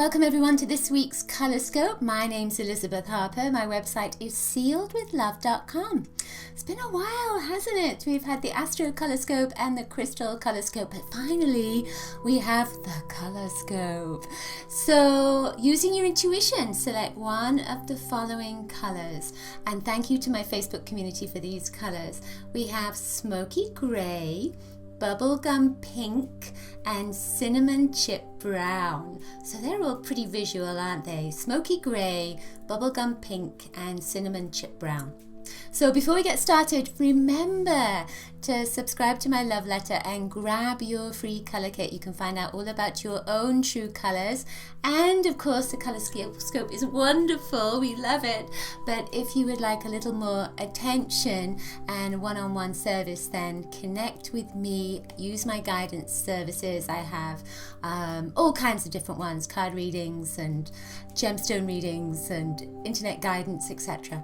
Welcome everyone to this week's Colorscope. My name's Elizabeth Harper. My website is sealedwithlove.com. It's been a while, hasn't it? We've had the Astro Colorscope and the Crystal Colorscope, but finally we have the Colorscope. So, using your intuition, select one of the following colors. And thank you to my Facebook community for these colors. We have Smoky Grey, Bubblegum Pink, and Cinnamon Chip Brown. So they're all pretty visual, aren't they? Smoky Grey, Bubblegum Pink, and Cinnamon Chip Brown. So before we get started, remember to subscribe to my love letter and grab your free color kit. You can find out all about your own true colors. And of course, the Colorscope is wonderful. We love it. But if you would like a little more attention and one-on-one service, then connect with me. Use my guidance services. I have all kinds of different ones, card readings and gemstone readings and internet guidance, etc.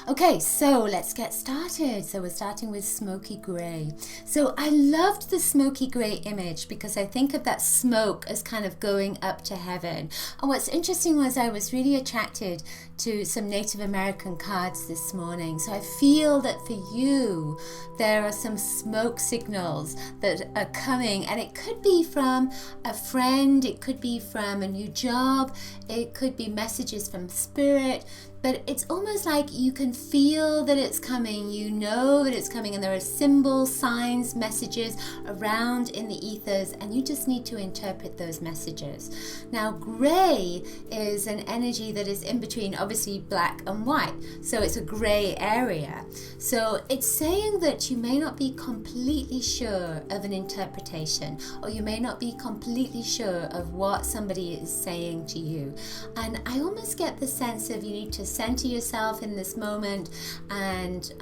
Okay, so let's get started. So we're starting with Smoky Grey. So I loved the Smoky Grey image because I think of that smoke as kind of going up to heaven. And what's interesting was I was really attracted to some Native American cards this morning. So I feel that for you, there are some smoke signals that are coming, and it could be from a friend, it could be from a new job, it could be messages from spirit. But it's almost like you can feel that it's coming, you know that it's coming, and there are symbols, signs, messages around in the ethers, and you just need to interpret those messages. Now, grey is an energy that is in between, obviously, black and white, so it's a grey area. So it's saying that you may not be completely sure of an interpretation, or you may not be completely sure of what somebody is saying to you. And I almost get the sense of you need to center yourself in this moment and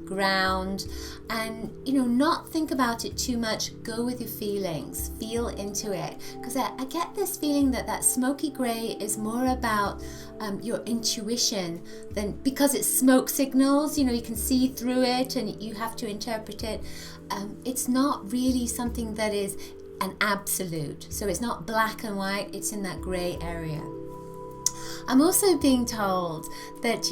ground, and not think about it too much. Go with your feelings, feel into it, because I get this feeling that Smoky Grey is more about your intuition than, because it's smoke signals, you can see through it and you have to interpret it. It's not really something that is an absolute, so it's not black and white, it's in that grey area. I'm also being told that,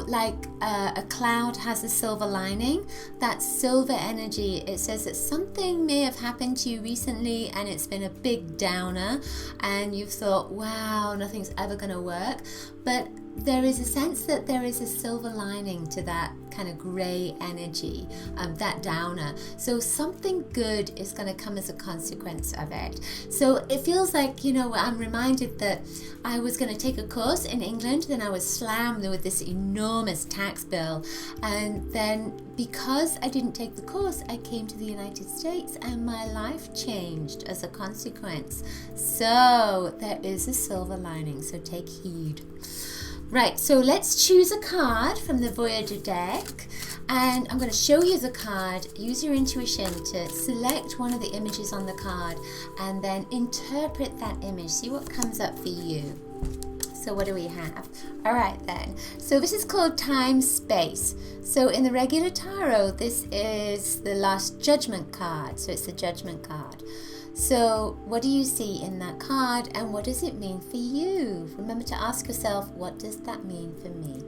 like a cloud has a silver lining, that silver energy, it says that something may have happened to you recently and it's been a big downer and you've thought, wow, nothing's ever going to work. But there is a sense that there is a silver lining to that kind of grey energy, that downer. So something good is going to come as a consequence of it. So it feels like, I'm reminded that I was going to take a course in England, then I was slammed with this enormous tax bill. And then because I didn't take the course, I came to the United States and my life changed as a consequence. So there is a silver lining, so take heed. Right, so let's choose a card from the Voyager deck, and I'm going to show you the card. Use your intuition to select one of the images on the card and then interpret that image. See what comes up for you. So what do we have? All right then. So this is called Time Space. So in the regular tarot, this is the Last Judgment card. So it's the Judgment card. So what do you see in that card, and what does it mean for you? Remember to ask yourself, what does that mean for me?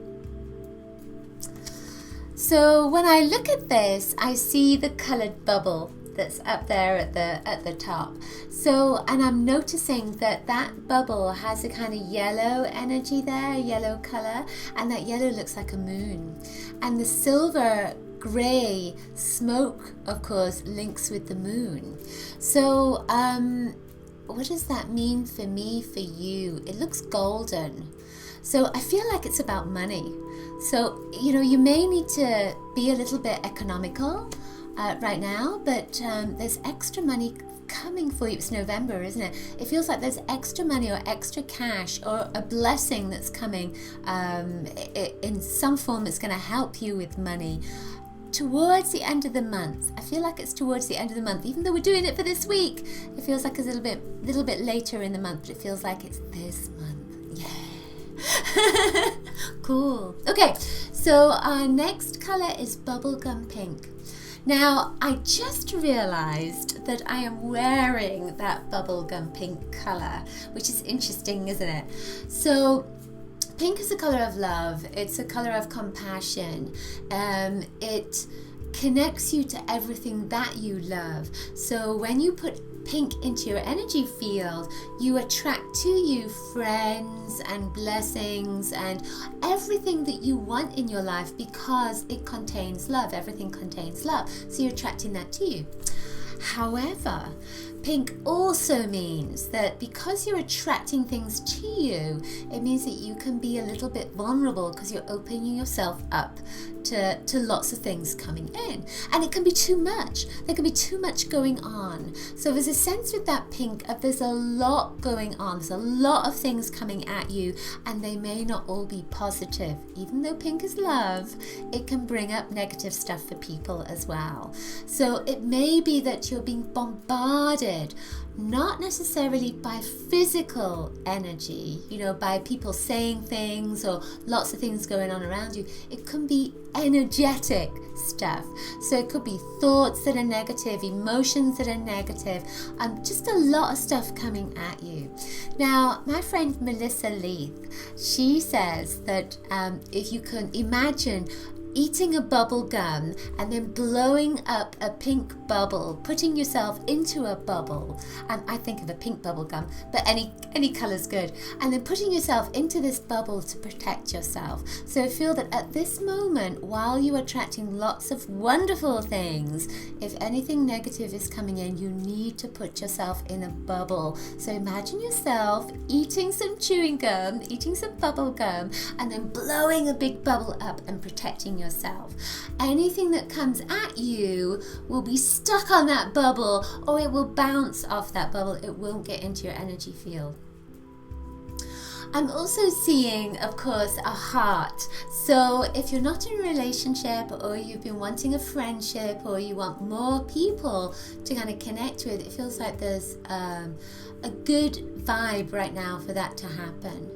So when I look at this, I see the colored bubble that's up there at the top. So, and I'm noticing that bubble has a kind of yellow energy there, yellow color, and that yellow looks like a moon. And the silver grey smoke, of course, links with the moon. So what does that mean for me, for you? It looks golden. So I feel like it's about money. So, you may need to be a little bit economical right now, but there's extra money coming for you. It's November, isn't it? It feels like there's extra money or extra cash or a blessing that's coming in some form that's going to help you with money. Towards the end of the month. I feel like it's towards the end of the month, even though we're doing it for this week. It feels like it's a little bit later in the month, but it feels like it's this month. Yeah. Cool. Okay, so our next color is Bubblegum Pink. Now, I just realized that I am wearing that bubblegum pink color, which is interesting, isn't it? So pink is a color of love. It's a color of compassion. It connects you to everything that you love. So when you put pink into your energy field, you attract to you friends and blessings and everything that you want in your life, because it contains love. Everything contains love, so you're attracting that to you. However, pink also means that because you're attracting things to you, it means that you can be a little bit vulnerable because you're opening yourself up to lots of things coming in. And it can be too much. There can be too much going on. So there's a sense with that pink of there's a lot going on. There's a lot of things coming at you, and they may not all be positive. Even though pink is love, it can bring up negative stuff for people as well. So it may be that you're being bombarded, not necessarily by physical energy, by people saying things or lots of things going on around you. It can be energetic stuff. So it could be thoughts that are negative, emotions that are negative, just a lot of stuff coming at you. Now, my friend Melissa Leith, she says that if you can imagine eating a bubble gum and then blowing up a pink bubble, putting yourself into a bubble, I think of a pink bubble gum, but any color's good, and then putting yourself into this bubble to protect yourself. So I feel that at this moment, while you're attracting lots of wonderful things, if anything negative is coming in, you need to put yourself in a bubble. So imagine yourself eating some chewing gum, eating some bubble gum, and then blowing a big bubble up and protecting yourself. Anything that comes at you will be stuck on that bubble, or it will bounce off that bubble. It won't get into your energy field. I'm also seeing, of course, a heart. So if you're not in a relationship, or you've been wanting a friendship, or you want more people to kind of connect with, it feels like there's a good vibe right now for that to happen.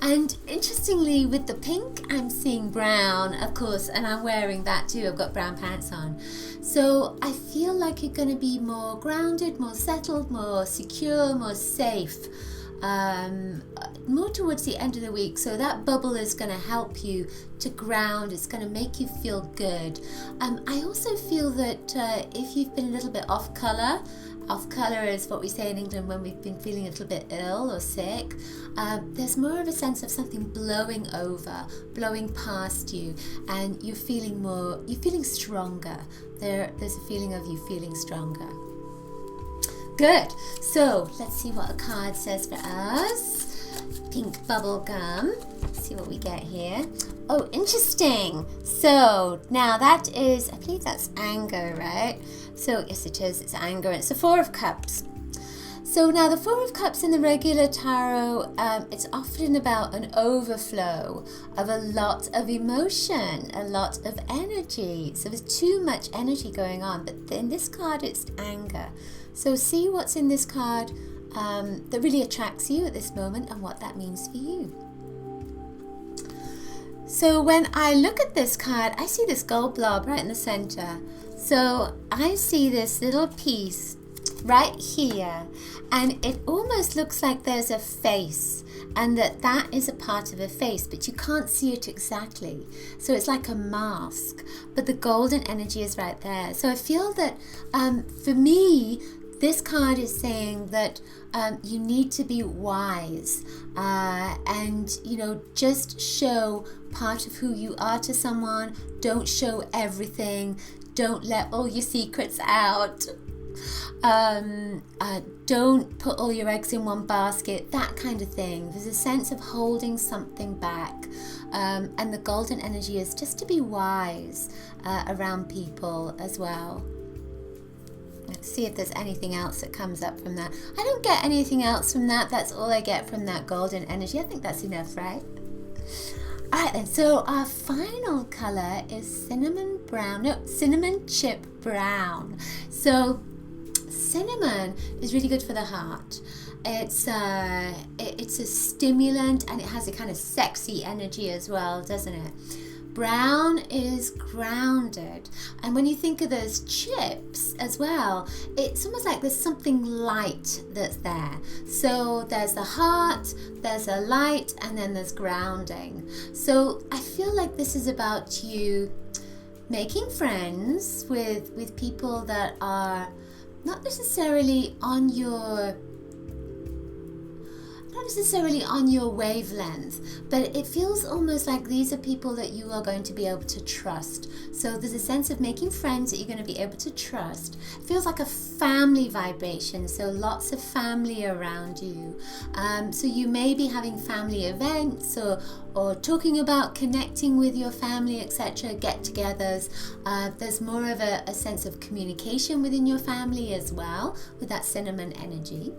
And interestingly, with the pink, I'm seeing brown, of course, and I'm wearing that too. I've got brown pants on. So I feel like you're going to be more grounded, more settled, more secure, more safe, more towards the end of the week. So that bubble is going to help you to ground. It's going to make you feel good. I also feel that if you've been a little bit off color is what we say in England when we've been feeling a little bit ill or sick. There's more of a sense of something blowing over, blowing past you, and you're feeling stronger. There's a feeling of you feeling stronger. Good. So let's see what a card says for us. Pink bubble gum. Let's see what we get here. Oh, interesting. So now that is, I believe that's anger, right? So yes, it is. It's anger. It's the Four of Cups. So now the Four of Cups in the regular tarot, it's often about an overflow of a lot of emotion, a lot of energy. So there's too much energy going on. But in this card, it's anger. So see what's in this card that really attracts you at this moment and what that means for you. So when I look at this card, I see this gold blob right in the center. So I see this little piece right here, and it almost looks like there's a face, and that is a part of a face, but you can't see it exactly. So it's like a mask, but the golden energy is right there. So I feel that for me, this card is saying that you need to be wise and, just show part of who you are to someone. Don't show everything. Don't let all your secrets out. Don't put all your eggs in one basket, that kind of thing. There's a sense of holding something back. And the golden energy is just to be wise around people as well. Let's see if there's anything else that comes up from that. I don't get anything else from that. That's all I get from that golden energy. I think that's enough, right? Alright then, so our final colour is cinnamon chip brown. So cinnamon is really good for the heart. It's a stimulant, and it has a kind of sexy energy as well, doesn't it? Brown is grounded. And when you think of those chips as well, it's almost like there's something light that's there. So there's the heart, there's a light, and then there's grounding. So I feel like this is about you making friends with people that are not necessarily on your wavelength, but it feels almost like these are people that you are going to be able to trust. So there's a sense of making friends that you're going to be able to trust. It feels like a family vibration, so lots of family around you. So you may be having family events or talking about connecting with your family, etc., get-togethers. There's more of a sense of communication within your family as well, with that cinnamon energy.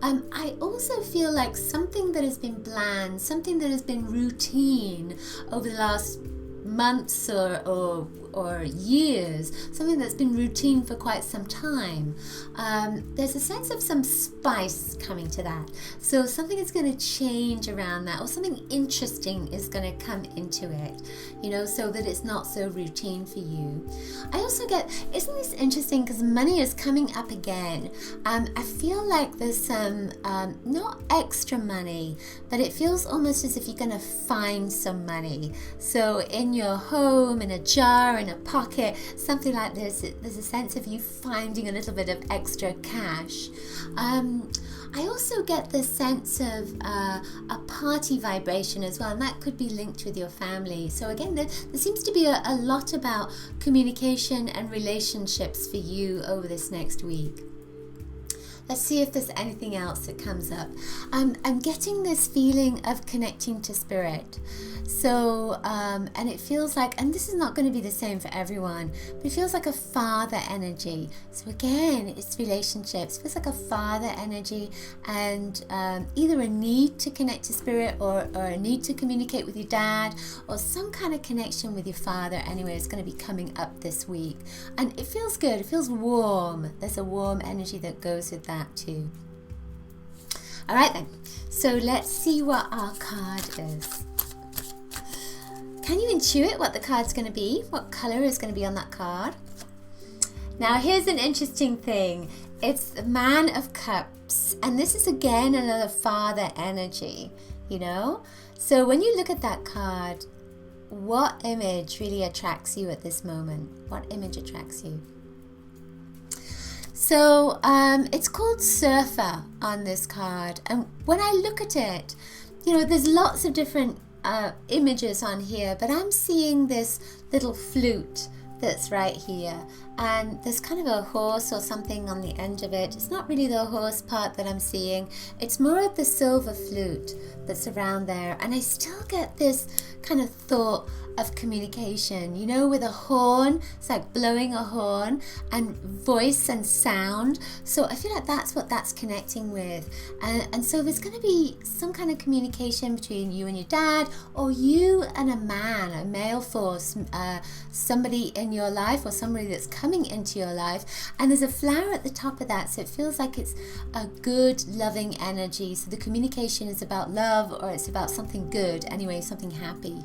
I also feel like something that has been bland, something that has been routine over the last months or years, something that's been routine for quite some time. There's a sense of some spice coming to that. So something is going to change around that, or something interesting is going to come into it, so that it's not so routine for you. I also get, isn't this interesting, because money is coming up again. I feel like there's some, not extra money, but it feels almost as if you're going to find some money. So in your home, in a jar, in a pocket, something like this, there's a sense of you finding a little bit of extra cash. I also get the sense of a party vibration as well, and that could be linked with your family. So again, there seems to be a lot about communication and relationships for you over this next week. Let's see if there's anything else that comes up. I'm getting this feeling of connecting to spirit. So, and it feels like, and this is not going to be the same for everyone, but it feels like a father energy. So again, it's relationships. It feels like a father energy, and either a need to connect to spirit or a need to communicate with your dad, or some kind of connection with your father anyway is going to be coming up this week. And it feels good. It feels warm. There's a warm energy that goes with that too. All right then. So let's see what our card is. Can you intuit what the card's going to be? What color is going to be on that card? Now here's an interesting thing. It's the Man of Cups, and this is again another father energy, So when you look at that card, what image really attracts you at this moment? What image attracts you? So it's called Surfer on this card, and when I look at it, there's lots of different images on here, but I'm seeing this little flute that's right here, and there's kind of a horse or something on the end of it. It's not really the horse part that I'm seeing, it's more of the silver flute that's around there, and I still get this kind of thought of communication, with a horn. It's like blowing a horn, and voice and sound. So I feel like that's what that's connecting with, and so there's going to be some kind of communication between you and your dad, or you and a man, a male force, somebody in your life, or somebody that's coming into your life, and there's a flower at the top of that, so it feels like it's a good, loving energy. So the communication is about love, or it's about something good anyway, something happy.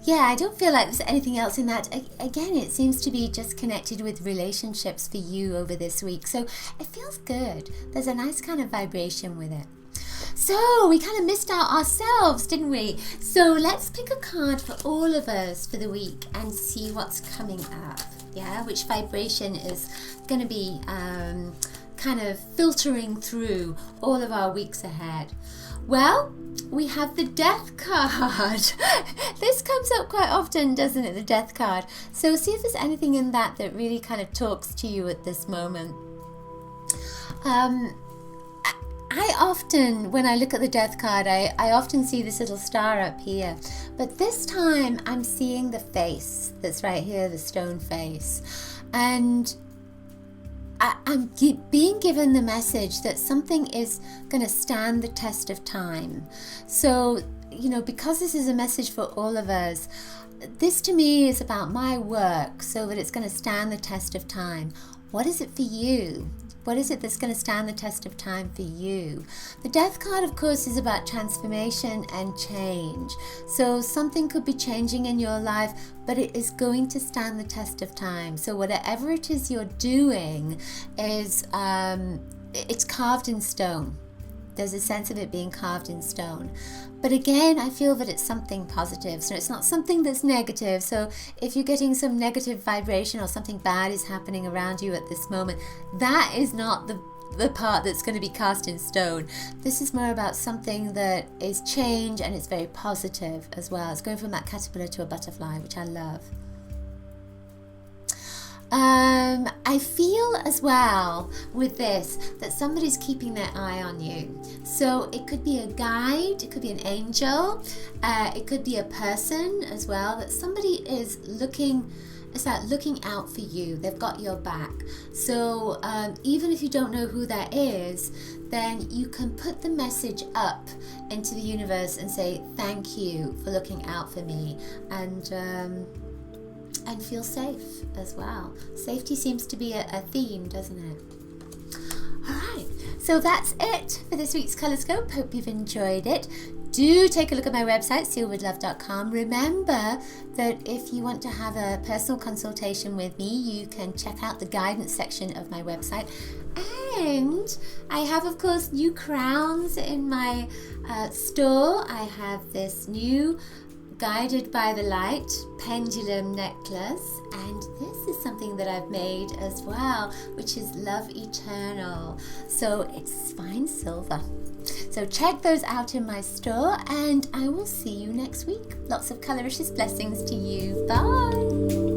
Yeah, I don't feel like there's anything else in that. Again, it seems to be just connected with relationships for you over this week. So it feels good. There's a nice kind of vibration with it. So we kind of missed out ourselves, didn't we? So let's pick a card for all of us for the week and see what's coming up. Yeah, which vibration is going to be kind of filtering through all of our weeks ahead. Well, we have the Death card. This comes up quite often, doesn't it, the Death card? So see if there's anything in that really kind of talks to you at this moment. I often, when I look at the Death card, I often see this little star up here. But this time I'm seeing the face that's right here, the stone face. And I'm being given the message that something is going to stand the test of time. So, because this is a message for all of us, this to me is about my work, so that it's going to stand the test of time. What is it for you? What is it that's going to stand the test of time for you? The Death card, of course, is about transformation and change. So something could be changing in your life, but it is going to stand the test of time. So whatever it is you're doing is, it's carved in stone. There's a sense of it being carved in stone. But again, I feel that it's something positive. So it's not something that's negative. So if you're getting some negative vibration or something bad is happening around you at this moment, that is not the part that's going to be cast in stone. This is more about something that is change, and it's very positive as well. It's going from that caterpillar to a butterfly, which I love. I feel as well with this that somebody's keeping their eye on you. So it could be a guide, it could be an angel, it could be a person as well, that somebody is looking, it's like looking out for you. They've got your back. So even if you don't know who that is, then you can put the message up into the universe and say, thank you for looking out for me, and feel safe as well. Safety seems to be a theme, doesn't it? Alright, so that's it for this week's Colorscope. Hope you've enjoyed it. Do take a look at my website, sealedwithlove.com. Remember that if you want to have a personal consultation with me, you can check out the guidance section of my website. And I have, of course, new crowns in my store. I have this new Guided by the Light pendulum necklace, and this is something that I've made as well, which is Love Eternal. So it's fine silver. So check those out in my store, and I will see you next week. Lots of coloricious blessings to you. Bye.